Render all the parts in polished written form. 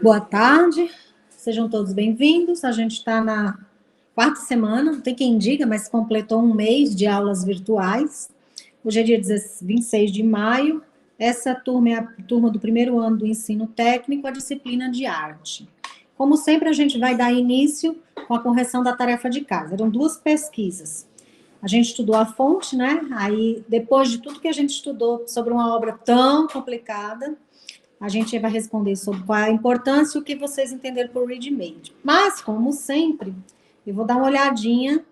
Boa tarde, sejam todos bem-vindos. A gente está na quarta semana, não tem quem diga, mas completou um mês de aulas virtuais. Hoje é dia 26 de maio. Essa turma é a turma do primeiro ano do ensino técnico, a disciplina de arte. Como sempre, a gente vai dar início com a correção da tarefa de casa. Eram duas pesquisas. A gente estudou a fonte, né? Aí, depois de tudo que a gente estudou sobre uma obra tão complicada, a gente vai responder sobre qual é a importância e o que vocês entenderam por read-made. Mas, como sempre, eu vou dar uma olhadinha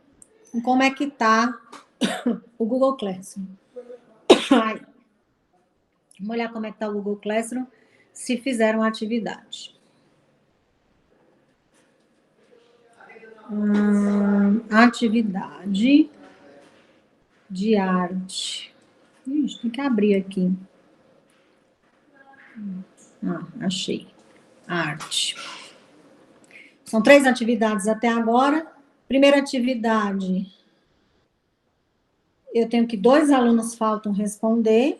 em como é que está o Google Classroom. Vamos olhar como é que está o Google Classroom, se fizeram a atividade. Atividade de arte. Ixi, tem que abrir aqui. Achei. Arte. São 3 atividades até agora. Primeira atividade, eu tenho que 2 alunos faltam responder.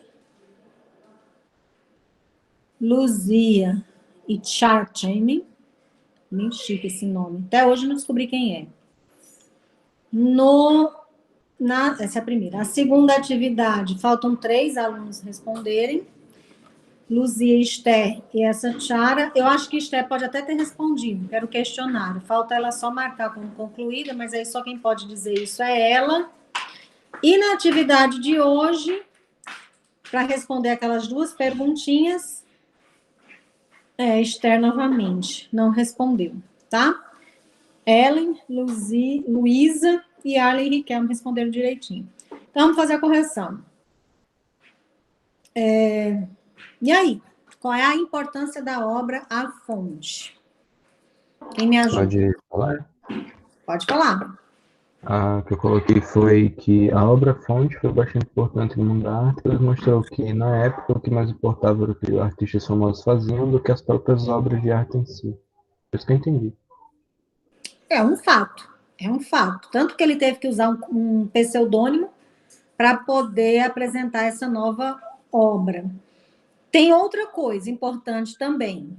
Luzia e Chartemi. Bem chique esse nome. Até hoje não descobri quem é. Essa é a primeira. A segunda atividade, faltam 3 alunos responderem. Luzia, Esther e essa Chara. Eu acho que Esther pode até ter respondido, quero questionário. Falta ela só marcar como concluída, mas aí só quem pode dizer isso é ela. E na atividade de hoje, para responder aquelas 2 perguntinhas, Esther novamente, não respondeu, tá? Ellen, Luísa e Arlen e Riquelme responderam direitinho. Então, vamos fazer a correção. E aí? Qual é a importância da obra A Fonte? Quem me ajuda? Pode falar? Pode falar. A que eu coloquei foi que a obra-fonte foi bastante importante no mundo da arte, pois mostrou que, na época, o que mais importava era o que artistas famosos faziam do que as próprias obras de arte em si. Por isso que eu entendi. É um fato. É um fato. Tanto que ele teve que usar um pseudônimo para poder apresentar essa nova obra. Tem outra coisa importante também.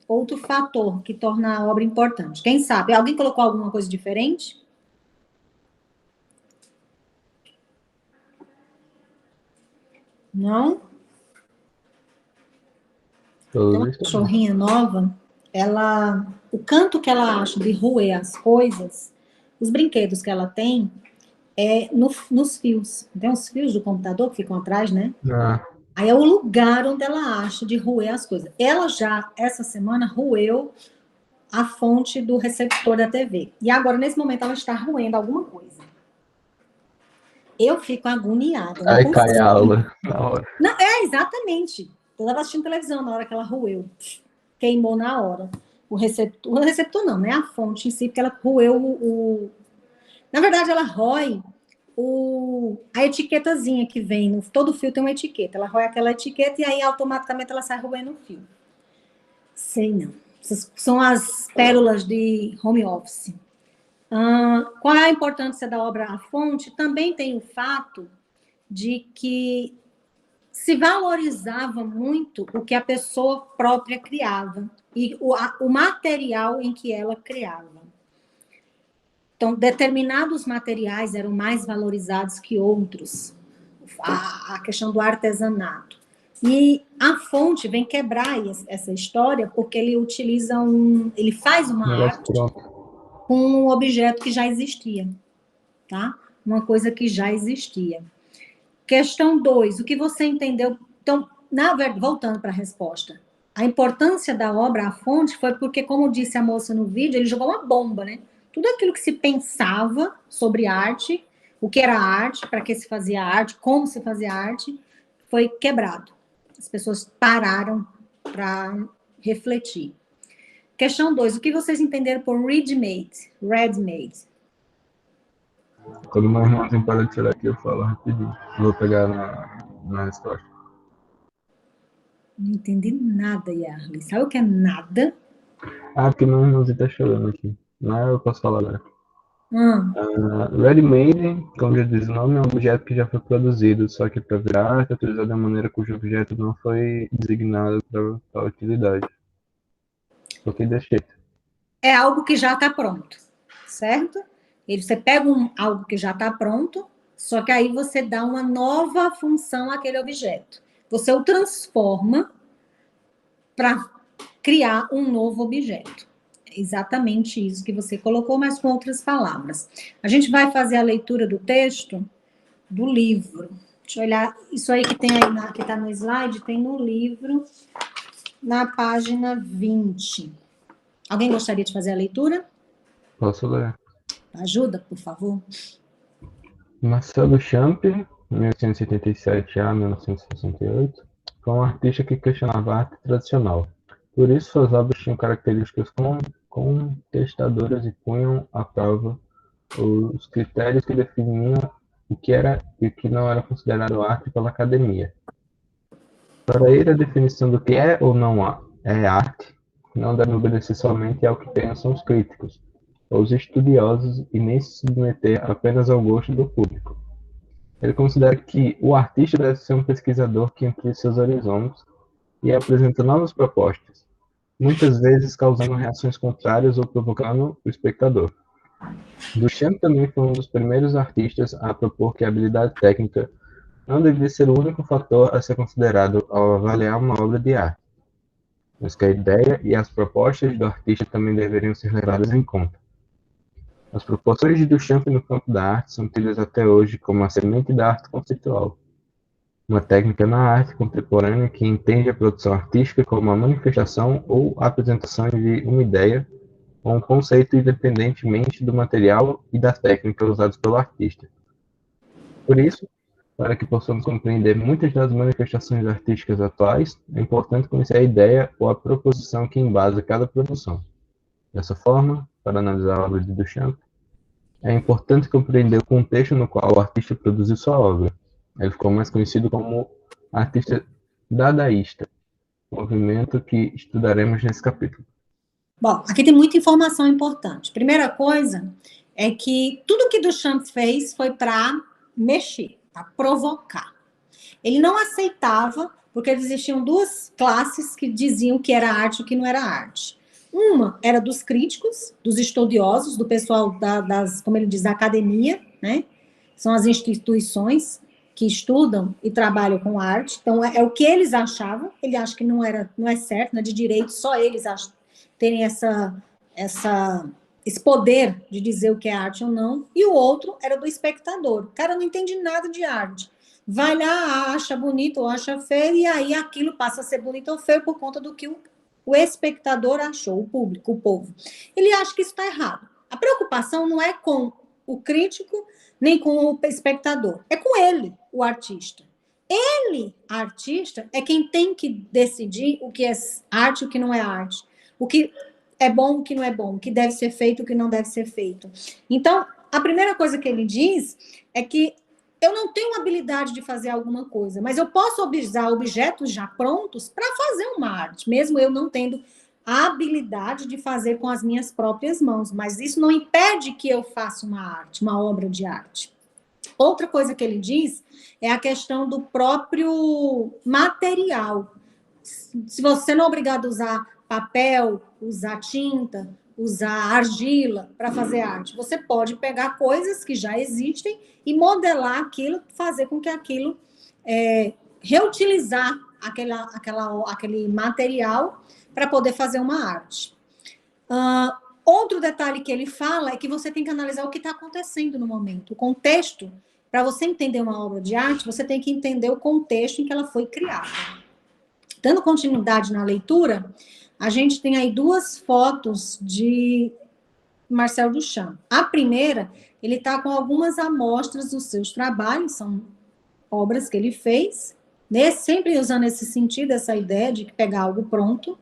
Outro fator que torna a obra importante. Quem sabe? Alguém colocou alguma coisa diferente? Não? Tem Pelo uma visto, não. cachorrinha nova, o canto que ela acha de roer as coisas, os brinquedos que ela tem, nos fios. Tem os fios do computador que ficam atrás, né? Ah, Aí é o lugar onde ela acha de roer as coisas. Ela já, essa semana, roeu a fonte do receptor da TV. E agora, nesse momento, ela está roendo alguma coisa. Eu fico agoniada, não aí cai a consigo. aula na hora. Não, exatamente. Eu estava assistindo televisão na hora que ela roeu. Queimou na hora. O receptor não, né? A fonte em si, porque ela roeu Na verdade, ela rói a etiquetazinha que vem. Todo fio tem uma etiqueta. Ela rói aquela etiqueta e aí automaticamente ela sai roendo o fio. Sei não. Essas são as pérolas de home office. Qual é a importância da obra à fonte? Também tem o fato de que se valorizava muito o que a pessoa própria criava e o material em que ela criava. Então, determinados materiais eram mais valorizados que outros. A questão do artesanato. E a fonte vem quebrar essa história porque ele faz uma Negócio arte pronto. com um objeto que já existia, tá? Uma coisa que já existia. Questão 2, o que você entendeu? Então, na verdade, voltando para a resposta, a importância da obra à fonte foi porque, como disse a moça no vídeo, ele jogou uma bomba, né? Tudo aquilo que se pensava sobre arte, o que era arte, para que se fazia arte, como se fazia arte, foi quebrado. As pessoas pararam para refletir. Questão 2, o que vocês entenderam por ready-made? Ready-made. Quando meu irmãozinho para de tirar aqui, eu falo rapidinho. Vou pegar na resposta. Não entendi nada, Yarley. Sabe o que é nada? Ah, porque meu irmãozinho tá chorando aqui. Mas eu posso falar agora. Hum. Ready-made, como já diz o nome, é um objeto que já foi produzido, só que para virar arte é utilizado de uma maneira cujo objeto não foi designado para a utilidade. Porque desse jeito. É algo que já está pronto, certo? E você pega algo que já está pronto, só que aí você dá uma nova função àquele objeto. Você o transforma para criar um novo objeto. É exatamente isso que você colocou, mas com outras palavras. A gente vai fazer a leitura do texto do livro. Deixa eu olhar, isso aí que tem aí, que está no slide, tem no livro, na página 20. Alguém gostaria de fazer a leitura? Posso ler? Ajuda, por favor. Marcel Duchamp, 1877 a 1968, foi um artista que questionava a arte tradicional. Por isso, suas obras tinham características contestadoras e punham à prova os critérios que definiam o que era e o que não era considerado arte pela academia. Para ele, a definição do que é ou não é arte não deve obedecer somente ao que pensam os críticos, ou os estudiosos, e nem se submeter apenas ao gosto do público. Ele considera que o artista deve ser um pesquisador que amplie seus horizontes e apresenta novas propostas, muitas vezes causando reações contrárias ou provocando o espectador. Duchamp também foi um dos primeiros artistas a propor que a habilidade técnica não devia ser o único fator a ser considerado ao avaliar uma obra de arte, mas que a ideia e as propostas do artista também deveriam ser levadas em conta. As proporções de Duchamp no campo da arte são tidas até hoje como a semente da arte conceitual, uma técnica na arte contemporânea que entende a produção artística como a manifestação ou apresentação de uma ideia ou um conceito independentemente do material e da técnica usados pelo artista. Por isso, para que possamos compreender muitas das manifestações artísticas atuais, é importante conhecer a ideia ou a proposição que embasa cada produção. Dessa forma, para analisar a obra de Duchamp, é importante compreender o contexto no qual o artista produziu sua obra. Ele ficou mais conhecido como artista dadaísta, movimento que estudaremos nesse capítulo. Bom, aqui tem muita informação importante. Primeira coisa é que tudo que Duchamp fez foi para mexer, para provocar. Ele não aceitava, porque existiam duas classes que diziam que era arte e o que não era arte. Uma era dos críticos, dos estudiosos, do pessoal das, como ele diz, da academia, né? São as instituições que estudam e trabalham com arte. Então, é o que eles achavam. Ele acha que não é certo, não é de direito, só eles terem esse poder de dizer o que é arte ou não. E o outro era do espectador. O cara não entende nada de arte. Vai lá, acha bonito ou acha feio, e aí aquilo passa a ser bonito ou feio por conta do que o espectador achou, o público, o povo. Ele acha que isso está errado. A preocupação não é com o crítico, nem com o espectador. É com ele, o artista. Ele, artista, é quem tem que decidir o que é arte e o que não é arte. O que é bom, o que não é bom, o que deve ser feito, o que não deve ser feito. Então, a primeira coisa que ele diz é que eu não tenho habilidade de fazer alguma coisa, mas eu posso usar objetos já prontos para fazer uma arte, mesmo eu não tendo a habilidade de fazer com as minhas próprias mãos, mas isso não impede que eu faça uma arte, uma obra de arte. Outra coisa que ele diz é a questão do próprio material. Se você não é obrigado a usar papel, usar tinta, usar argila para fazer arte, você pode pegar coisas que já existem e modelar aquilo, fazer com que aquilo reutilizar aquele material para poder fazer uma arte. Outro detalhe que ele fala é que você tem que analisar o que está acontecendo no momento, o contexto. Para você entender uma obra de arte, você tem que entender o contexto em que ela foi criada. Dando continuidade na leitura, a gente tem aí duas fotos de Marcel Duchamp. A primeira, ele está com algumas amostras dos seus trabalhos, são obras que ele fez, né? Sempre usando esse sentido, essa ideia de pegar algo pronto.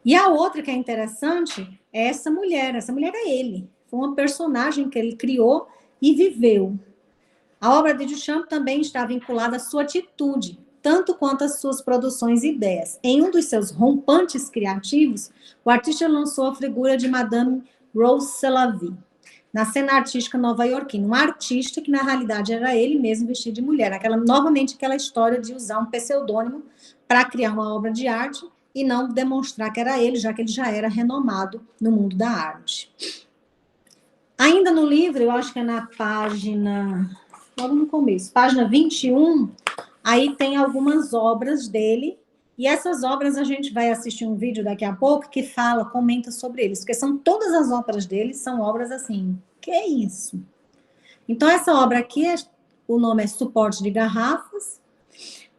E a outra que é interessante é essa mulher é ele. Foi uma personagem que ele criou e viveu. A obra de Duchamp também está vinculada à sua atitude, tanto quanto às suas produções e ideias. Em um dos seus rompantes criativos, o artista lançou a figura de Madame Rose Selavy, na cena artística nova-iorquina. Um artista que, na realidade, era ele mesmo vestido de mulher. Novamente, aquela história de usar um pseudônimo para criar uma obra de arte e não demonstrar que era ele, já que ele já era renomado no mundo da arte. Ainda no livro, eu acho que é na página, logo no começo, página 21, aí tem algumas obras dele, e essas obras a gente vai assistir um vídeo daqui a pouco que fala, comenta sobre eles, porque são todas as obras dele, são obras assim, que é isso? Então, essa obra aqui, o nome é Suporte de Garrafas.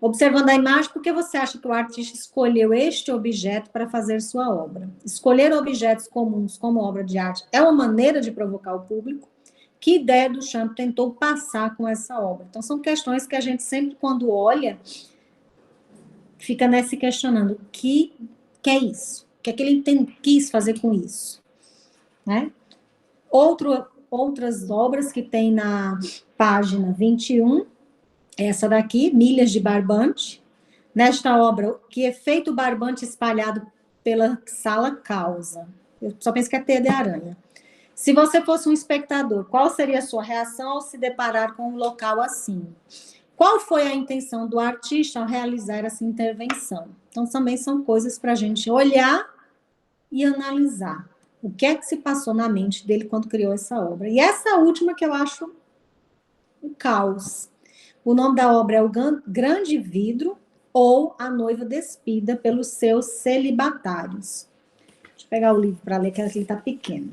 Observando a imagem, por que você acha que o artista escolheu este objeto para fazer sua obra? Escolher objetos comuns como obra de arte é uma maneira de provocar o público? Que ideia Duchamp tentou passar com essa obra? Então, são questões que a gente sempre, quando olha, fica nesse questionando. O que é isso? O que é que ele quis fazer com isso? Né? Outras obras que tem na página 21, essa daqui, Milhas de Barbante. Nesta obra, que efeito barbante espalhado pela sala causa? Eu só penso que é teia de aranha. Se você fosse um espectador, qual seria a sua reação ao se deparar com um local assim? Qual foi a intenção do artista ao realizar essa intervenção? Então, também são coisas para a gente olhar e analisar. O que é que se passou na mente dele quando criou essa obra? E essa última que eu acho um caos. O nome da obra é O Grande Vidro ou A Noiva Despida pelos Seus Celibatários. Deixa eu pegar o livro para ler, que ele está pequeno.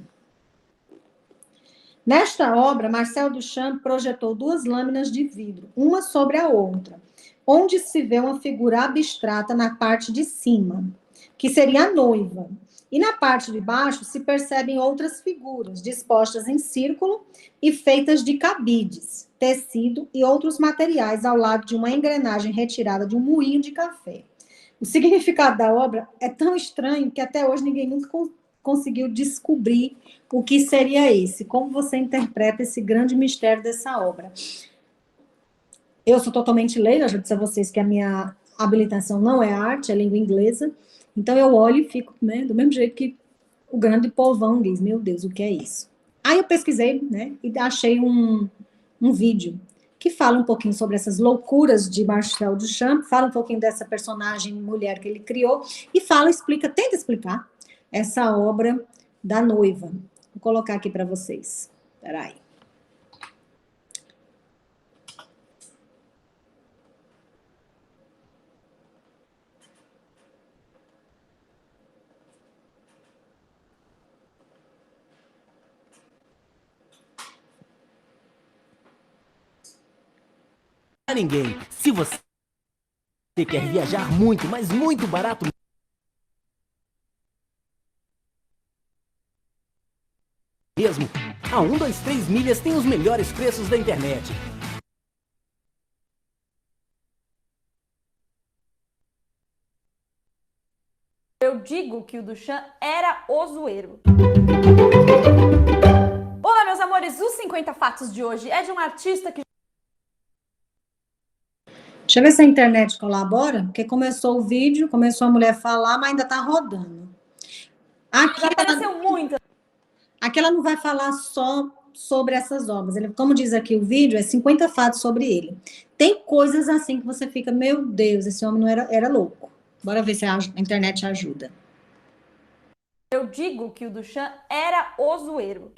Nesta obra, Marcel Duchamp projetou duas lâminas de vidro, uma sobre a outra, onde se vê uma figura abstrata na parte de cima, que seria a noiva. E na parte de baixo se percebem outras figuras, dispostas em círculo e feitas de cabides, tecido e outros materiais ao lado de uma engrenagem retirada de um moinho de café. O significado da obra é tão estranho que até hoje ninguém nunca conseguiu descobrir o que seria esse. Como você interpreta esse grande mistério dessa obra? Eu sou totalmente leiga, já disse a vocês que a minha habilitação não é arte, é língua inglesa. Então eu olho e fico, né, do mesmo jeito que o grande povão diz, meu Deus, o que é isso? Aí eu pesquisei, né, e achei um vídeo que fala um pouquinho sobre essas loucuras de Marcel Duchamp, fala um pouquinho dessa personagem mulher que ele criou, e tenta explicar essa obra da noiva. Vou colocar aqui para vocês. Espera aí. Ninguém. Se você quer viajar muito, mas muito barato mesmo, a 123 Milhas tem os melhores preços da internet. Eu digo que o Duchamp era o zoeiro. Olá, meus amores, os 50 fatos de hoje é de um artista que... Deixa eu ver se a internet colabora, porque começou o vídeo, começou a mulher falar, mas ainda está rodando. já apareceu muito. Aqui ela não vai falar só sobre essas obras. Como diz aqui o vídeo, é 50 fatos sobre ele. Tem coisas assim que você fica, meu Deus, esse homem não era louco. Bora ver se a internet ajuda. Eu digo que o Duchamp era o zoeiro.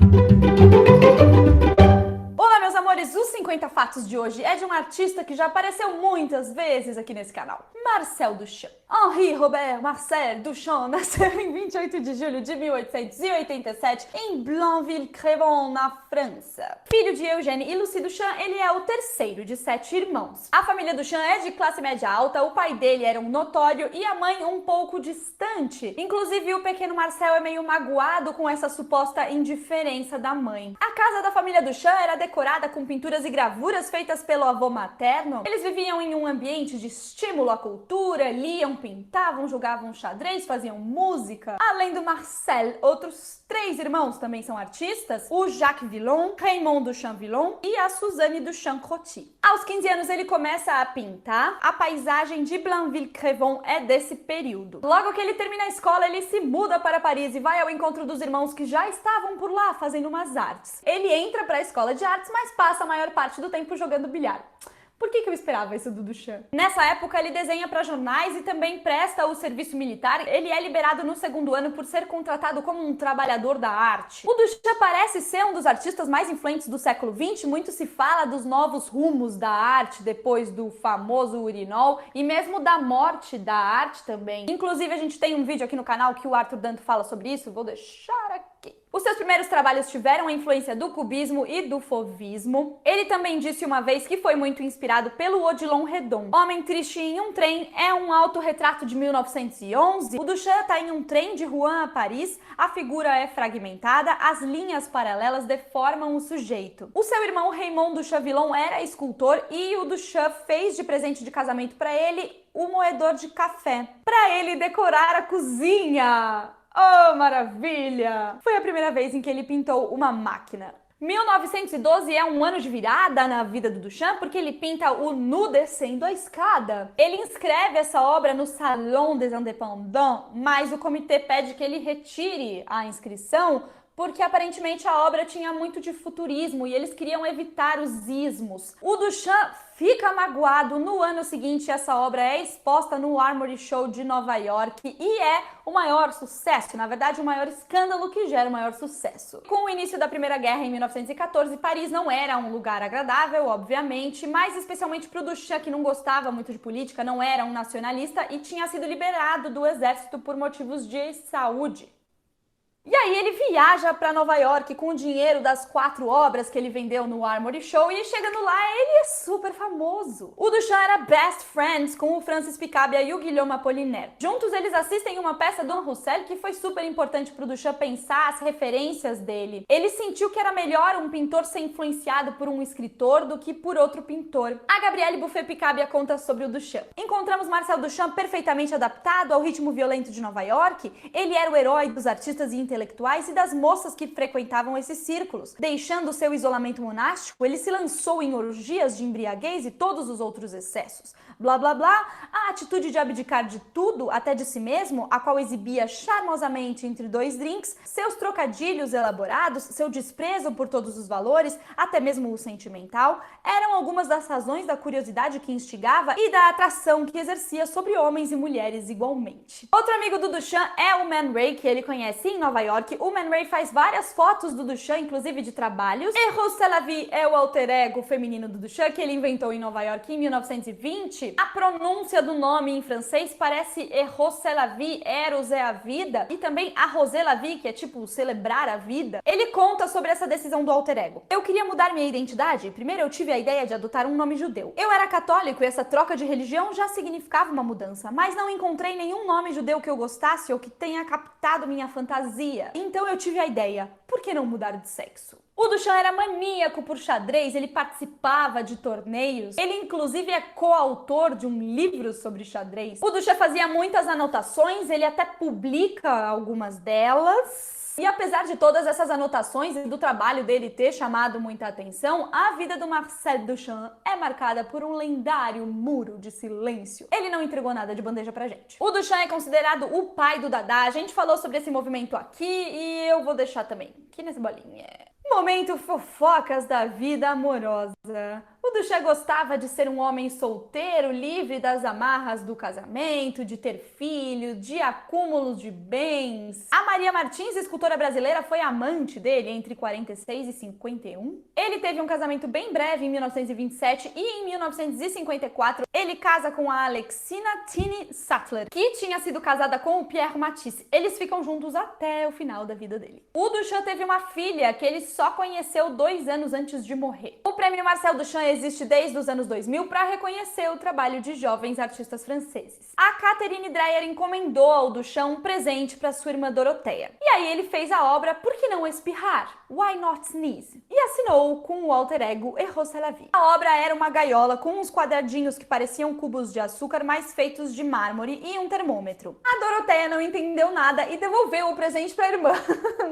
Olá, meus amores, os 50 fatos de hoje é de um artista que já apareceu muitas vezes aqui nesse canal, Marcel Duchamp. Henri Robert Marcel Duchamp nasceu em 28 de julho de 1887 em Blainville-Crevon, na França. Filho de Eugène e Lucie Duchamp, ele é o terceiro de 7 irmãos. A família Duchamp é de classe média alta, o pai dele era um notório e a mãe um pouco distante. Inclusive, o pequeno Marcel é meio magoado com essa suposta indiferença da mãe. A casa da família Duchamp era decorada com pinturas e gravuras feitas pelo avô materno. Eles viviam em um ambiente de estímulo à cultura, liam, pintavam, jogavam xadrez, faziam música. Além do Marcel, outros 3 irmãos também são artistas, o Jacques Villon, Raymond Duchamp Villon e a Suzanne Duchamp-Crotty. Aos 15 anos ele começa a pintar, a paisagem de Blainville-Crevon é desse período. Logo que ele termina a escola, ele se muda para Paris e vai ao encontro dos irmãos que já estavam por lá fazendo umas artes. Ele entra para a escola de artes, mas passa a maior parte do tempo jogando bilhar. Por que eu esperava isso do Duchamp? Nessa época, ele desenha para jornais e também presta o serviço militar. Ele é liberado no segundo ano por ser contratado como um trabalhador da arte. O Duchamp parece ser um dos artistas mais influentes do século XX. Muito se fala dos novos rumos da arte depois do famoso urinol e mesmo da morte da arte também. Inclusive, a gente tem um vídeo aqui no canal que o Arthur Danto fala sobre isso. Vou deixar aqui. Os seus primeiros trabalhos tiveram a influência do cubismo e do fauvismo. Ele também disse uma vez que foi muito inspirado pelo Odilon Redon. Homem Triste em um Trem é um autorretrato de 1911. O Duchamp está em um trem de Rouen a Paris, a figura é fragmentada, as linhas paralelas deformam o sujeito. O seu irmão Raymond Duchamp Villon era escultor e o Duchamp fez de presente de casamento para ele o moedor de café, para ele decorar a cozinha. Oh, maravilha! Foi a primeira vez em que ele pintou uma máquina. 1912 é um ano de virada na vida do Duchamp porque ele pinta o Nu descendo a escada. Ele inscreve essa obra no Salon des Indépendants, mas o comitê pede que ele retire a inscrição porque aparentemente a obra tinha muito de futurismo e eles queriam evitar os ismos. O Duchamp fica magoado. No ano seguinte, essa obra é exposta no Armory Show de Nova York e é o maior sucesso, na verdade, o maior escândalo que gera o maior sucesso. Com o início da Primeira Guerra em 1914, Paris não era um lugar agradável, obviamente, mas especialmente para o Duchamp, que não gostava muito de política, não era um nacionalista e tinha sido liberado do exército por motivos de saúde. E aí ele viaja para Nova York com o dinheiro das 4 obras que ele vendeu no Armory Show e chegando lá ele é super famoso. O Duchamp era best friends com o Francis Picabia e o Guillaume Apollinaire. Juntos eles assistem uma peça do Roussel que foi super importante para o Duchamp pensar as referências dele. Ele sentiu que era melhor um pintor ser influenciado por um escritor do que por outro pintor. A Gabrielle Buffet-Picabia conta sobre o Duchamp. Encontramos Marcel Duchamp perfeitamente adaptado ao ritmo violento de Nova York. Ele era o herói dos artistas e intelectuais e das moças que frequentavam esses círculos. Deixando seu isolamento monástico, ele se lançou em orgias de embriaguez e todos os outros excessos. Blá blá blá, a atitude de abdicar de tudo, até de si mesmo, a qual exibia charmosamente entre 2 drinks, seus trocadilhos elaborados, seu desprezo por todos os valores, até mesmo o sentimental, eram algumas das razões da curiosidade que instigava e da atração que exercia sobre homens e mulheres igualmente. Outro amigo do Duchamp é o Man Ray, que ele conhece em Nova York. O Man Ray faz várias fotos do Duchamp, inclusive de trabalhos. Eros C'est la vie é o alter ego feminino do Duchamp, que ele inventou em Nova York em 1920. A pronúncia do nome em francês parece Eros C'est la vie, Eros é a vida, e também arroser la vie, que é tipo celebrar a vida. Ele conta sobre essa decisão do alter ego. Eu queria mudar minha identidade. Primeiro eu tive a ideia de adotar um nome judeu. Eu era católico e essa troca de religião já significava uma mudança, mas não encontrei nenhum nome judeu que eu gostasse ou que tenha captado minha fantasia. Então eu tive a ideia, por que não mudar de sexo? O Duchamp era maníaco por xadrez, ele participava de torneios, ele inclusive é coautor de um livro sobre xadrez. O Duchamp fazia muitas anotações, ele até publica algumas delas. E apesar de todas essas anotações e do trabalho dele ter chamado muita atenção, a vida do Marcel Duchamp é marcada por um lendário muro de silêncio. Ele não entregou nada de bandeja pra gente. O Duchamp é considerado o pai do Dada. A gente falou sobre esse movimento aqui e eu vou deixar também aqui nessa bolinha. Momento fofocas da vida amorosa. O Duchamp gostava de ser um homem solteiro, livre das amarras do casamento, de ter filho, de acúmulo de bens. A Maria Martins, escultora brasileira, foi amante dele entre 46 e 51. Ele teve um casamento bem breve em 1927 e em 1954 ele casa com a Alexina Tini Sattler, que tinha sido casada com o Pierre Matisse. Eles ficam juntos até o final da vida dele. O Duchamp teve uma filha que ele só conheceu 2 anos antes de morrer. O prêmio Marcel Duchamp existe desde os anos 2000 para reconhecer o trabalho de jovens artistas franceses. A Catherine Dreyer encomendou ao Duchamp um presente para sua irmã Doroteia. E aí ele fez a obra Por que não espirrar? Why not sneeze? E assinou com o alter ego Eros C'est la vie. A obra era uma gaiola com uns quadradinhos que pareciam cubos de açúcar, mas feitos de mármore e um termômetro. A Doroteia não entendeu nada e devolveu o presente para a irmã.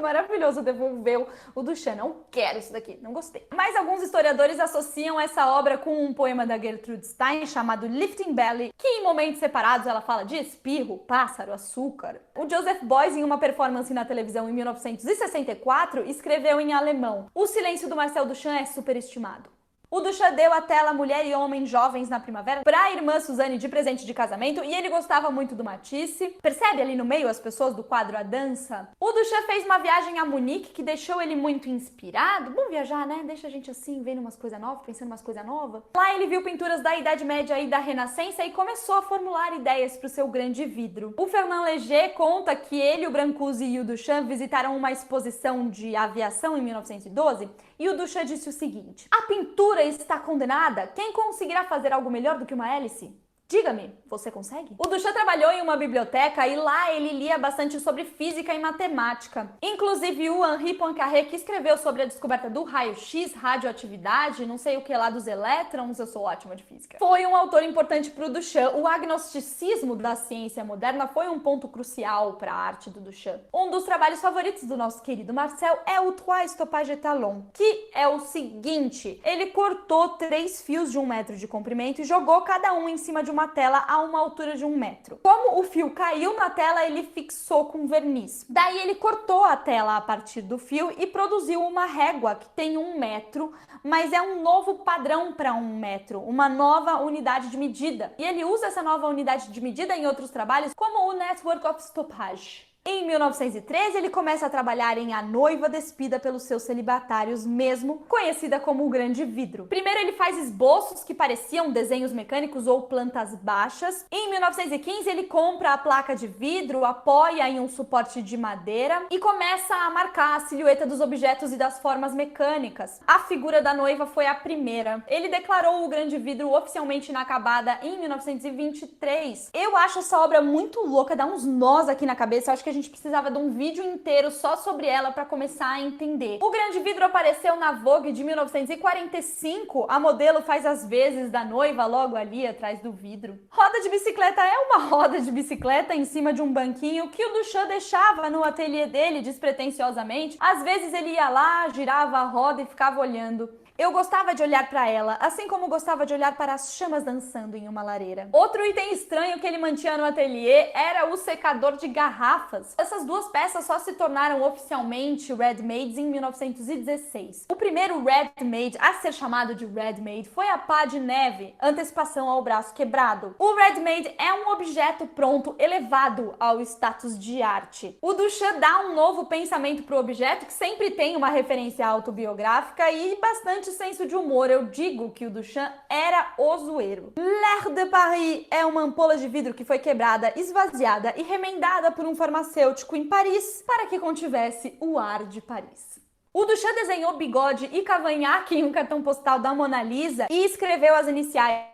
Maravilhoso, devolveu o Duchamp. Não quero isso daqui, não gostei. Mas alguns historiadores associam essa obra com um poema da Gertrude Stein chamado Lifting Belly, que em momentos separados ela fala de espirro, pássaro, açúcar. O Joseph Beuys, em uma performance na televisão em 1964, escreveu em alemão: o silêncio do Marcel Duchamp é superestimado. O Duchamp deu a tela Mulher e Homem Jovens na Primavera pra irmã Suzane de presente de casamento e ele gostava muito do Matisse. Percebe ali no meio as pessoas do quadro A Dança? O Duchamp fez uma viagem a Munique que deixou ele muito inspirado. Bom viajar, né? Deixa a gente assim, vendo umas coisas novas, pensando umas coisas novas. Lá ele viu pinturas da Idade Média e da Renascença e começou a formular ideias para o seu grande vidro. O Fernand Léger conta que ele, o Brancusi e o Duchamp visitaram uma exposição de aviação em 1912 e o Duchamp disse o seguinte: a pintura está condenada? Quem conseguirá fazer algo melhor do que uma hélice? Diga-me, você consegue? O Duchamp trabalhou em uma biblioteca e lá ele lia bastante sobre física e matemática. Inclusive o Henri Poincaré, que escreveu sobre a descoberta do raio-x, radioatividade, não sei o que lá dos elétrons, eu sou ótima de física. Foi um autor importante para o Duchamp. O agnosticismo da ciência moderna foi um ponto crucial para a arte do Duchamp. Um dos trabalhos favoritos do nosso querido Marcel é o Trois Stoppages Talons, que é o seguinte: ele cortou 3 fios de 1 metro de comprimento e jogou cada um em cima de uma tela a uma altura de 1 metro. Como o fio caiu na tela, ele fixou com verniz. Daí ele cortou a tela a partir do fio e produziu uma régua que tem 1 metro, mas é um novo padrão para 1 metro, uma nova unidade de medida. E ele usa essa nova unidade de medida em outros trabalhos, como o Network of Stoppage. Em 1913, ele começa a trabalhar em A Noiva Despida pelos seus celibatários mesmo, conhecida como o Grande Vidro. Primeiro ele faz esboços que pareciam desenhos mecânicos ou plantas baixas. Em 1915, ele compra a placa de vidro, apoia em um suporte de madeira e começa a marcar a silhueta dos objetos e das formas mecânicas. A figura da noiva foi a primeira. Ele declarou o Grande Vidro oficialmente inacabada em 1923. Eu acho essa obra muito louca, dá uns nós aqui na cabeça. Eu acho que a gente precisava de um vídeo inteiro só sobre ela para começar a entender. O Grande Vidro apareceu na Vogue de 1945. A modelo faz as vezes da noiva logo ali atrás do vidro. Roda de bicicleta é uma roda de bicicleta em cima de um banquinho que o Duchamp deixava no ateliê dele despretensiosamente. Às vezes ele ia lá, girava a roda e ficava olhando. Eu gostava de olhar para ela, assim como gostava de olhar para as chamas dançando em uma lareira. Outro item estranho que ele mantinha no ateliê era o secador de garrafas. Essas duas peças só se tornaram oficialmente Ready-Mades em 1916. O primeiro Ready-Made a ser chamado de Ready-Made foi a pá de neve, antecipação ao braço quebrado. O Ready-Made é um objeto pronto elevado ao status de arte. O Duchamp dá um novo pensamento para o objeto, que sempre tem uma referência autobiográfica e bastante senso de humor. Eu digo que o Duchamp era o zoeiro. L'Air de Paris é uma ampola de vidro que foi quebrada, esvaziada e remendada por um farmacêutico em Paris para que contivesse o ar de Paris. O Duchamp desenhou bigode e cavanhaque em um cartão postal da Mona Lisa e escreveu as iniciais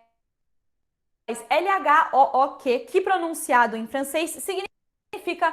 LHOOQ, que pronunciado em francês significa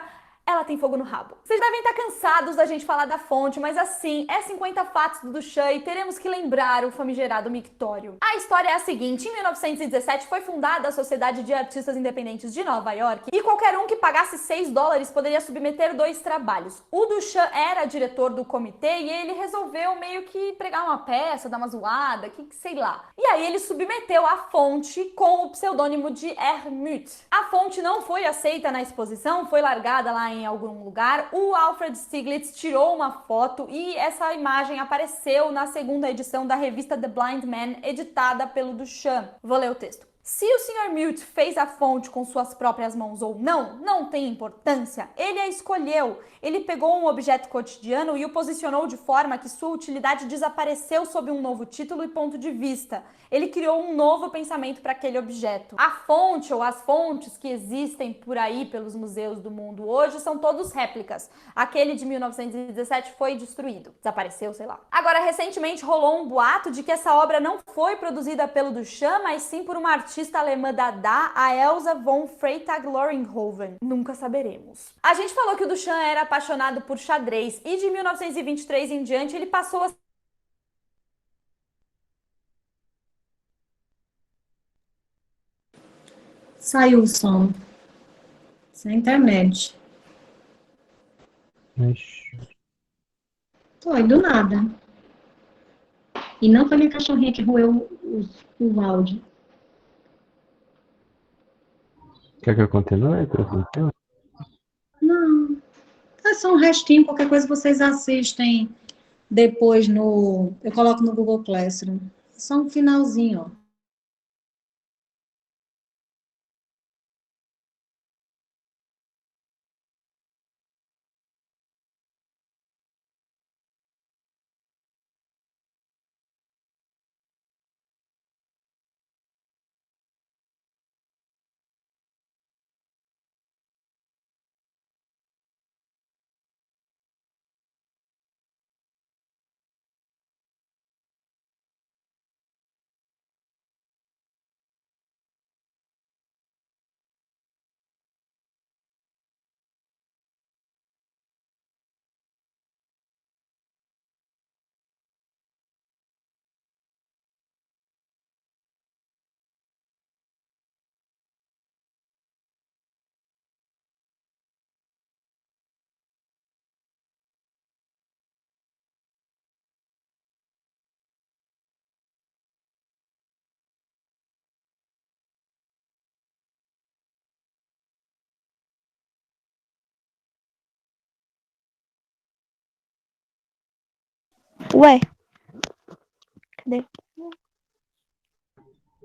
ela tem fogo no rabo. Vocês devem estar cansados da gente falar da fonte, mas assim, é 50 fatos do Duchamp e teremos que lembrar o famigerado mictório. A história é a seguinte: em 1917 foi fundada a Sociedade de Artistas Independentes de Nova York e qualquer um que pagasse $6 poderia submeter 2 trabalhos. O Duchamp era diretor do comitê e ele resolveu meio que pregar uma peça, dar uma zoada, que sei lá. E aí ele submeteu a fonte com o pseudônimo de Hermut. A fonte não foi aceita na exposição, foi largada lá em algum lugar. O Alfred Stieglitz tirou uma foto e essa imagem apareceu na 2ª edição da revista The Blind Man, editada pelo Duchamp. Vou ler o texto. Se o Sr. Mute fez a fonte com suas próprias mãos ou não, não tem importância. Ele a escolheu. Ele pegou um objeto cotidiano e o posicionou de forma que sua utilidade desapareceu sob um novo título e ponto de vista. Ele criou um novo pensamento para aquele objeto. A fonte ou as fontes que existem por aí pelos museus do mundo hoje são todos réplicas. Aquele de 1917 foi destruído. Desapareceu, sei lá. Agora, recentemente rolou um boato de que essa obra não foi produzida pelo Duchamp, mas sim por uma artista alemã Dada, a Elsa von Freytag-Loringhoven. Nunca saberemos. A gente falou que o Duchamp era apaixonado por xadrez e de 1923 em diante ele passou a Saiu o som. Sem internet. Mas Foi, do nada. E não foi minha cachorrinha que roeu o áudio. quer que eu continue, professor? Não. É só um restinho, qualquer coisa vocês assistem depois no... Eu coloco no Google Classroom. Só um finalzinho, ó. Ué, cadê?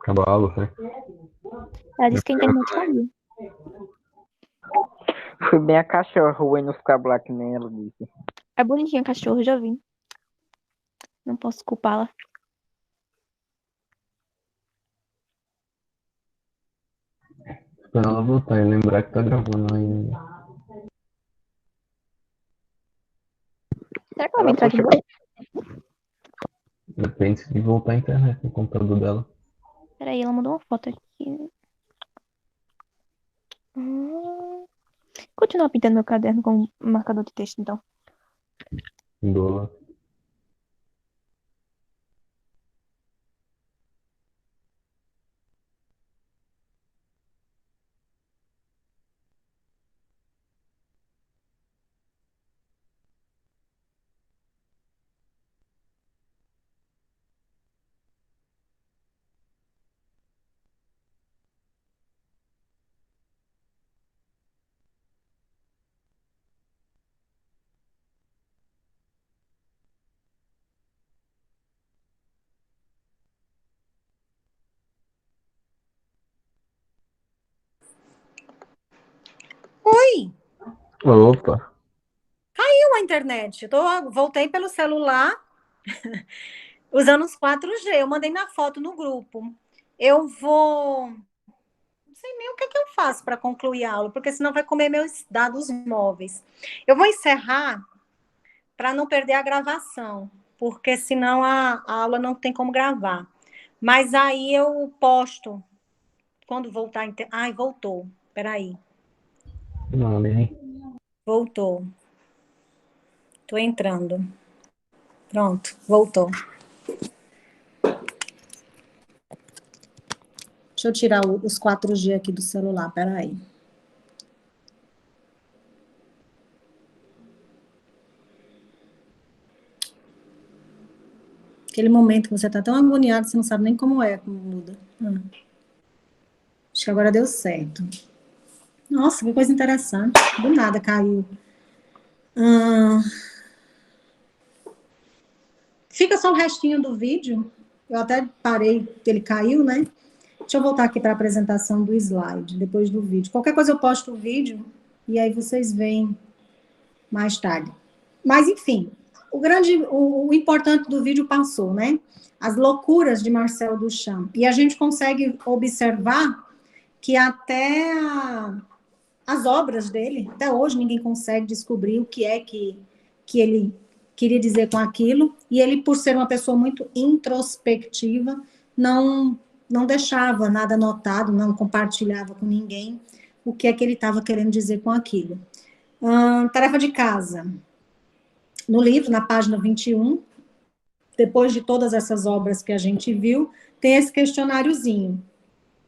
Acabou a aula, foi? Ela disse que a internet caiu. Foi bem a cachorra roendo os cabos lá, que nem ela disse. É bonitinha a cachorro, já vi. Não posso culpá-la. Esperar ela voltar e lembrar que tá gravando ainda. Será que ela vai entrar de puxa- novo? Depende de voltar a internet no computador dela. Peraí, ela mandou uma foto aqui. Continua pintando meu caderno com um marcador de texto, então. Boa. Oi! Opa! Caiu a internet. Voltei pelo celular usando os 4G. Eu mandei minha foto no grupo. Eu vou. Não sei nem o que eu faço para concluir a aula, porque senão vai comer meus dados móveis. Eu vou encerrar para não perder a gravação, porque senão a aula não tem como gravar. Mas aí eu posto quando voltar. Ai, voltou. Peraí. Não, nem. Voltou. Tô entrando. Pronto, voltou. Deixa eu tirar os 4G aqui do celular, peraí. Aquele momento que você tá tão agoniado, você não sabe nem como muda. Acho que agora deu certo. Nossa, que coisa interessante. Do nada caiu. Fica só o restinho do vídeo. Eu até parei, ele caiu, né? Deixa eu voltar aqui para a apresentação do slide, depois do vídeo. Qualquer coisa eu posto o vídeo e aí vocês veem mais tarde. Mas, enfim, o importante do vídeo passou, né? As loucuras de Marcel Duchamp. E a gente consegue observar que até as obras dele, até hoje ninguém consegue descobrir o que é que ele queria dizer com aquilo. E ele, por ser uma pessoa muito introspectiva, não deixava nada anotado, não compartilhava com ninguém o que é que ele estava querendo dizer com aquilo. Tarefa de casa. No livro, na página 21, depois de todas essas obras que a gente viu, tem esse questionáriozinho.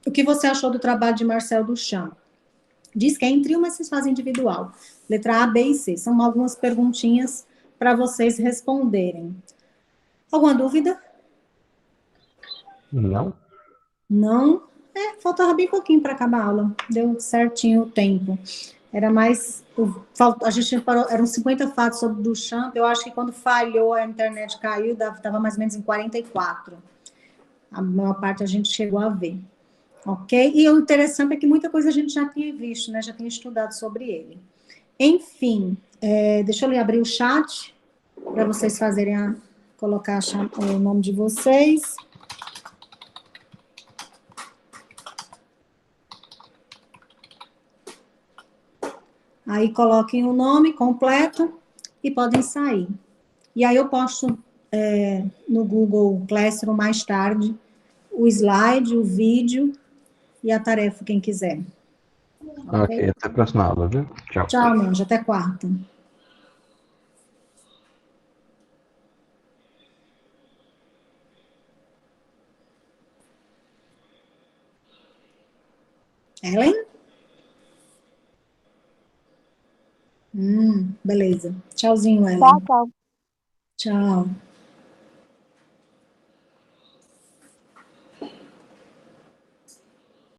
O que você achou do trabalho de Marcel Duchamp? Diz que é em trio, mas vocês fazem individual. Letra A, B e C. São algumas perguntinhas para vocês responderem. Alguma dúvida? Não? Não? Faltava bem pouquinho para acabar a aula. Deu certinho o tempo. Era mais... A gente parou, eram 50 fatos sobre Duchamp. Eu acho que quando falhou, a internet caiu, estava mais ou menos em 44. A maior parte a gente chegou a ver. Ok? E o interessante é que muita coisa a gente já tinha visto, né? Já tinha estudado sobre ele. Enfim, deixa eu abrir o chat para vocês fazerem colocar o nome de vocês. Aí coloquem o nome completo e podem sair. E aí eu posto no Google Classroom mais tarde o slide, o vídeo e a tarefa, quem quiser. Ok, até a próxima aula, viu? Tchau. Tchau, Nanjo, até quarta. Ellen? Beleza. Tchauzinho, Ellen. Tchau, tchau. Tchau.